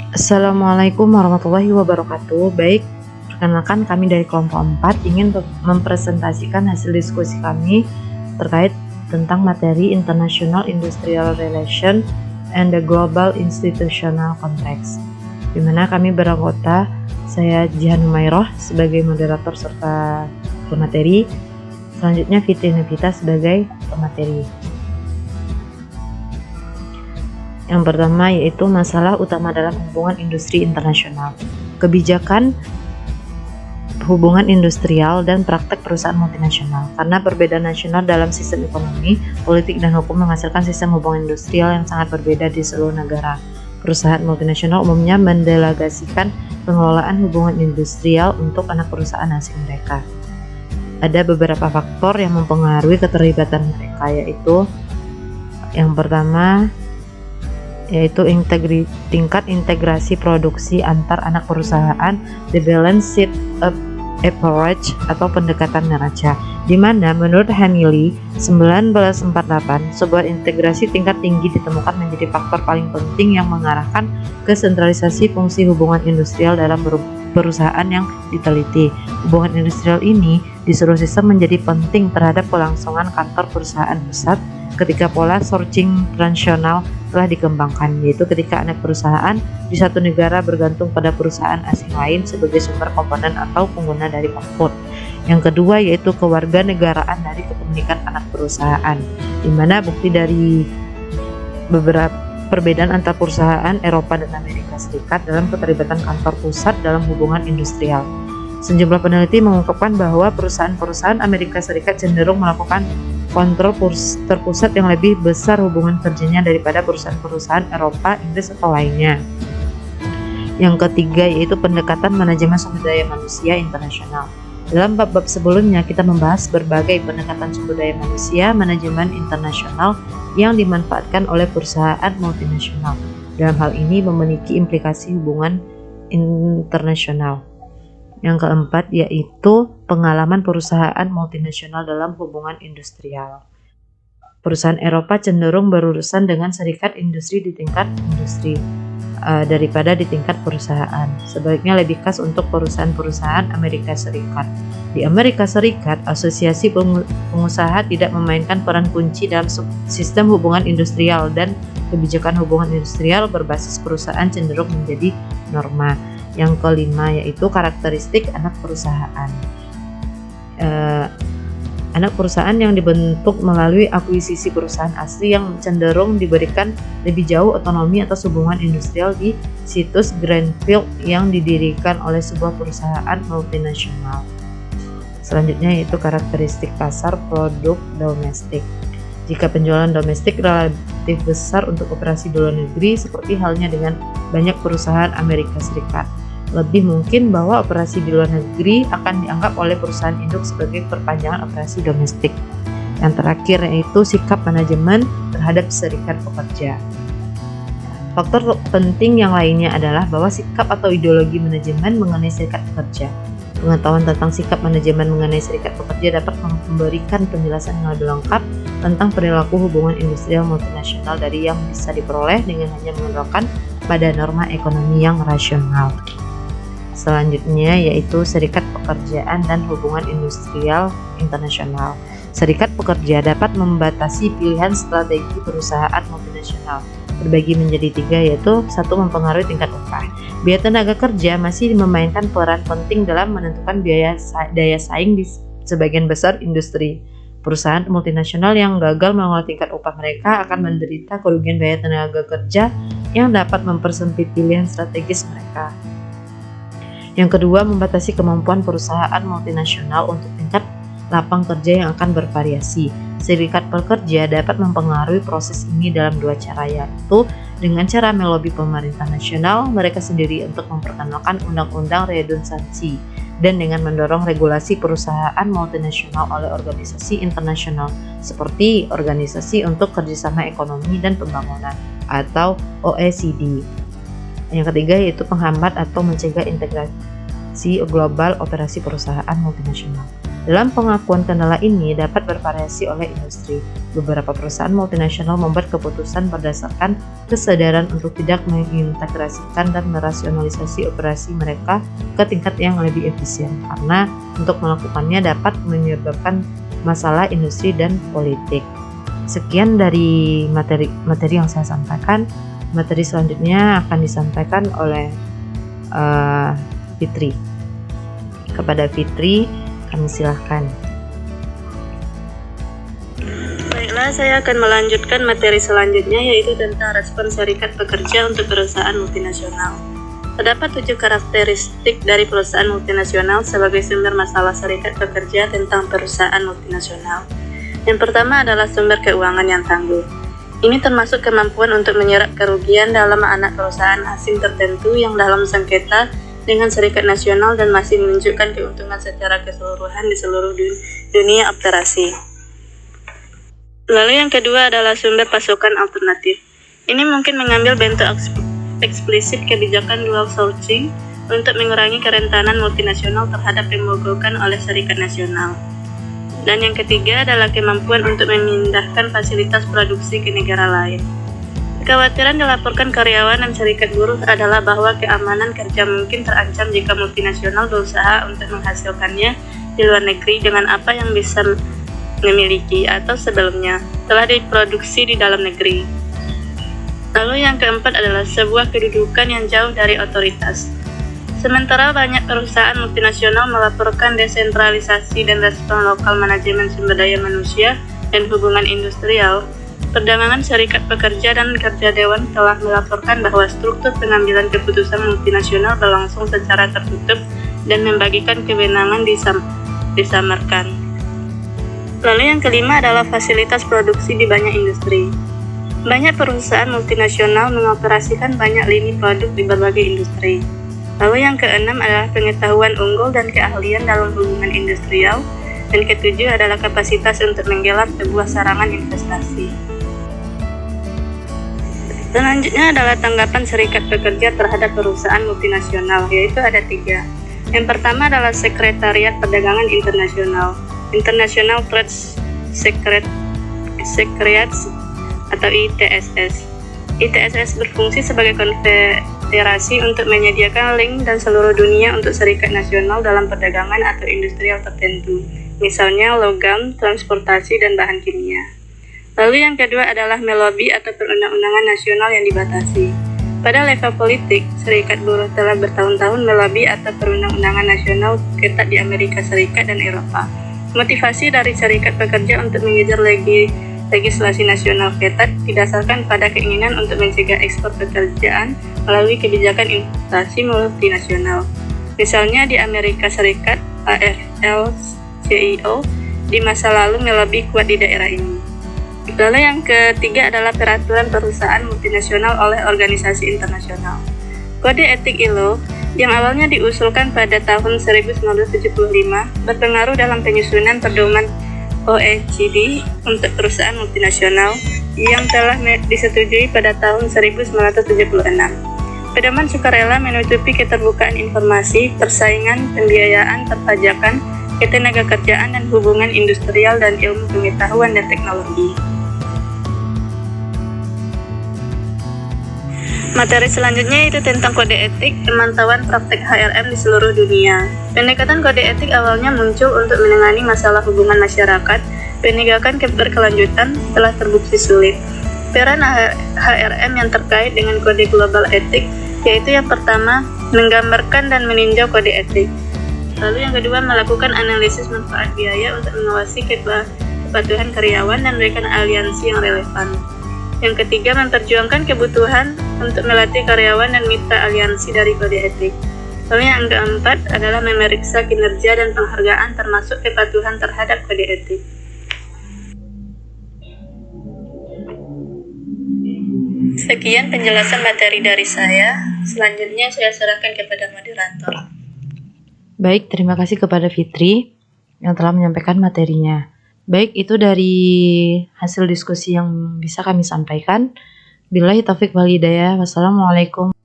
Assalamualaikum warahmatullahi wabarakatuh. Baik, perkenalkan kami dari kelompok 4 ingin mempresentasikan hasil diskusi kami terkait tentang materi International Industrial Relation and the Global Institutional Context, di mana kami beranggota, saya Jihan Humayroh sebagai moderator serta pemateri, selanjutnya Fitri Navita sebagai pemateri. Yang pertama yaitu masalah utama dalam hubungan industri internasional, kebijakan hubungan industrial dan praktek perusahaan multinasional. Karena perbedaan nasional dalam sistem ekonomi, politik, dan hukum menghasilkan sistem hubungan industrial yang sangat berbeda di seluruh negara. Perusahaan multinasional umumnya mendelegasikan pengelolaan hubungan industrial untuk anak perusahaan asing mereka. Ada beberapa faktor yang mempengaruhi keterlibatan mereka, yaitu yang pertama yaitu tingkat integrasi produksi antar anak perusahaan, the balance sheet approach atau pendekatan neraca, di mana menurut Hamilton 1948 sebuah integrasi tingkat tinggi ditemukan menjadi faktor paling penting yang mengarahkan ke sentralisasi fungsi hubungan industrial dalam perusahaan yang diteliti. Hubungan industrial ini di seluruh sistem menjadi penting terhadap kelangsungan kantor perusahaan pusat ketika pola sourcing transnasional telah dikembangkan, yaitu ketika anak perusahaan di satu negara bergantung pada perusahaan asing lain sebagai sumber komponen atau pengguna dari output. Yang kedua yaitu kewarganegaraan dari kepemilikan anak perusahaan, di mana bukti dari beberapa perbedaan antar perusahaan Eropa dan Amerika Serikat dalam keterlibatan kantor pusat dalam hubungan industrial. Sejumlah peneliti mengungkapkan bahwa perusahaan-perusahaan Amerika Serikat cenderung melakukan kontrol terpusat yang lebih besar hubungan kerjanya daripada perusahaan-perusahaan Eropa, Inggris, atau lainnya. Yang ketiga yaitu pendekatan manajemen sumber daya manusia internasional. Dalam bab-bab sebelumnya kita membahas berbagai pendekatan sumber daya manusia manajemen internasional yang dimanfaatkan oleh perusahaan multinasional. Dalam hal ini memiliki implikasi hubungan internasional. Yang keempat yaitu pengalaman perusahaan multinasional dalam hubungan industrial. Perusahaan Eropa cenderung berurusan dengan serikat industri di tingkat industri daripada di tingkat perusahaan. Sebaliknya lebih khas untuk perusahaan-perusahaan Amerika Serikat. Di Amerika Serikat, asosiasi pengusaha tidak memainkan peran kunci dalam sistem hubungan industrial dan kebijakan hubungan industrial berbasis perusahaan cenderung menjadi norma. Yang kelima yaitu karakteristik anak perusahaan. Anak perusahaan yang dibentuk melalui akuisisi perusahaan asli yang cenderung diberikan lebih jauh otonomi atas hubungan industrial di situs Greenfield yang didirikan oleh sebuah perusahaan multinasional. Selanjutnya yaitu karakteristik pasar produk domestik. Jika penjualan domestik relatif besar untuk operasi di luar negeri, seperti halnya dengan banyak perusahaan Amerika Serikat, lebih mungkin bahwa operasi di luar negeri akan dianggap oleh perusahaan induk sebagai perpanjangan operasi domestik. Yang terakhir yaitu sikap manajemen terhadap serikat pekerja. Faktor penting yang lainnya adalah bahwa sikap atau ideologi manajemen mengenai serikat pekerja. Pengetahuan tentang sikap manajemen mengenai serikat pekerja dapat memberikan penjelasan yang lebih lengkap tentang perilaku hubungan industrial multinasional dari yang bisa diperoleh dengan hanya mengandalkan pada norma ekonomi yang rasional. Selanjutnya yaitu serikat pekerjaan dan hubungan industrial internasional. Serikat pekerja dapat membatasi pilihan strategi perusahaan multinasional. Terbagi menjadi tiga yaitu satu, mempengaruhi tingkat upah. Biaya tenaga kerja masih memainkan peran penting dalam menentukan daya saing di sebagian besar industri. Perusahaan multinasional yang gagal mengelola tingkat upah mereka akan menderita kerugian biaya tenaga kerja yang dapat mempersempit pilihan strategis mereka. Yang kedua, membatasi kemampuan perusahaan multinasional untuk tingkat lapang kerja yang akan bervariasi. Serikat pekerja dapat mempengaruhi proses ini dalam dua cara, yaitu dengan cara melobi pemerintah nasional mereka sendiri untuk memperkenalkan undang-undang redundansi dan dengan mendorong regulasi perusahaan multinasional oleh organisasi internasional seperti Organisasi untuk Kerjasama Ekonomi dan Pembangunan atau OECD. Yang ketiga yaitu penghambat atau mencegah integrasi global operasi perusahaan multinasional. Dalam pengakuan kendala ini dapat bervariasi oleh industri. Beberapa perusahaan multinasional membuat keputusan berdasarkan kesadaran untuk tidak mengintegrasikan dan merasionalisasi operasi mereka ke tingkat yang lebih efisien, karena untuk melakukannya dapat menyebabkan masalah industri dan politik. Sekian dari materi yang saya sampaikan. Materi selanjutnya akan disampaikan oleh Fitri. Kepada Fitri, kami silahkan. Baiklah, saya akan melanjutkan materi selanjutnya, yaitu tentang respon serikat pekerja untuk perusahaan multinasional. Terdapat 7 karakteristik dari perusahaan multinasional sebagai sumber masalah serikat pekerja tentang perusahaan multinasional. Yang pertama adalah sumber keuangan yang tangguh. Ini termasuk kemampuan untuk menyerap kerugian dalam anak perusahaan asing tertentu yang dalam sengketa dengan serikat nasional dan masih menunjukkan keuntungan secara keseluruhan di seluruh dunia operasi. Lalu yang kedua adalah sumber pasokan alternatif. Ini mungkin mengambil bentuk eksplisit kebijakan dual sourcing untuk mengurangi kerentanan multinasional terhadap pemogokan oleh serikat nasional. Dan yang ketiga adalah kemampuan untuk memindahkan fasilitas produksi ke negara lain. Kekhawatiran dilaporkan karyawan dan serikat buruh adalah bahwa keamanan kerja mungkin terancam jika multinasional berusaha untuk menghasilkannya di luar negeri dengan apa yang bisa memiliki atau sebelumnya telah diproduksi di dalam negeri. Lalu yang keempat adalah sebuah kedudukan yang jauh dari otoritas. Sementara banyak perusahaan multinasional melaporkan desentralisasi dan respon lokal manajemen sumber daya manusia dan hubungan industrial, perdagangan serikat pekerja dan kerja dewan telah melaporkan bahwa struktur pengambilan keputusan multinasional berlangsung secara tertutup dan membagikan kewenangan disamarkan. Lalu yang kelima adalah fasilitas produksi di banyak industri. Banyak perusahaan multinasional mengoperasikan banyak lini produk di berbagai industri. Lalu yang keenam adalah pengetahuan unggul dan keahlian dalam hubungan industrial, dan ketujuh adalah kapasitas untuk menggelar sebuah sarangan investasi. Selanjutnya adalah tanggapan serikat pekerja terhadap perusahaan multinasional, yaitu ada 3. Yang pertama adalah Sekretariat Perdagangan Internasional, International Trade Secretariats atau ITSS. ITSS berfungsi sebagai konfederasi untuk menyediakan link dan seluruh dunia untuk serikat nasional dalam perdagangan atau industrial tertentu, misalnya logam, transportasi, dan bahan kimia. Lalu yang kedua adalah melobi atau perundang-undangan nasional yang dibatasi. Pada level politik, serikat buruh telah bertahun-tahun melobi atau perundang-undangan nasional ketat di Amerika Serikat dan Eropa. Motivasi dari serikat pekerja untuk mengejar legislasi nasional ketat didasarkan pada keinginan untuk mencegah ekspor pekerjaan melalui kebijakan investasi multinasional. Misalnya di Amerika Serikat, AFL-CIO di masa lalu melobi kuat di daerah ini. Lalu yang ketiga adalah peraturan perusahaan multinasional oleh organisasi internasional. Kode etik ILO yang awalnya diusulkan pada tahun 1975 berpengaruh dalam penyusunan pedoman OECD untuk perusahaan multinasional yang telah disetujui pada tahun 1976. Pedoman sukarela menutupi keterbukaan informasi, persaingan, pembiayaan, perpajakan, ketenagakerjaan, dan hubungan industrial dan ilmu pengetahuan dan teknologi. Materi selanjutnya yaitu tentang kode etik, pemantauan praktek HRM di seluruh dunia. Pendekatan kode etik awalnya muncul untuk menangani masalah hubungan masyarakat. Penegakan berkelanjutan telah terbukti sulit. Peran HRM yang terkait dengan kode global etik yaitu yang pertama, menggambarkan dan meninjau kode etik. Lalu yang kedua, melakukan analisis manfaat biaya untuk mengawasi kepatuhan karyawan dan memberikan aliansi yang relevan. Yang ketiga, memperjuangkan kebutuhan untuk melatih karyawan dan mitra aliansi dari kode etik. Lalu yang keempat adalah memeriksa kinerja dan penghargaan termasuk kepatuhan terhadap kode etik. Sekian penjelasan materi dari saya. Selanjutnya saya serahkan kepada moderator. Baik, terima kasih kepada Fitri yang telah menyampaikan materinya. Baik, itu dari hasil diskusi yang bisa kami sampaikan. Billahi taufiq wal hidayah. Wassalamualaikum.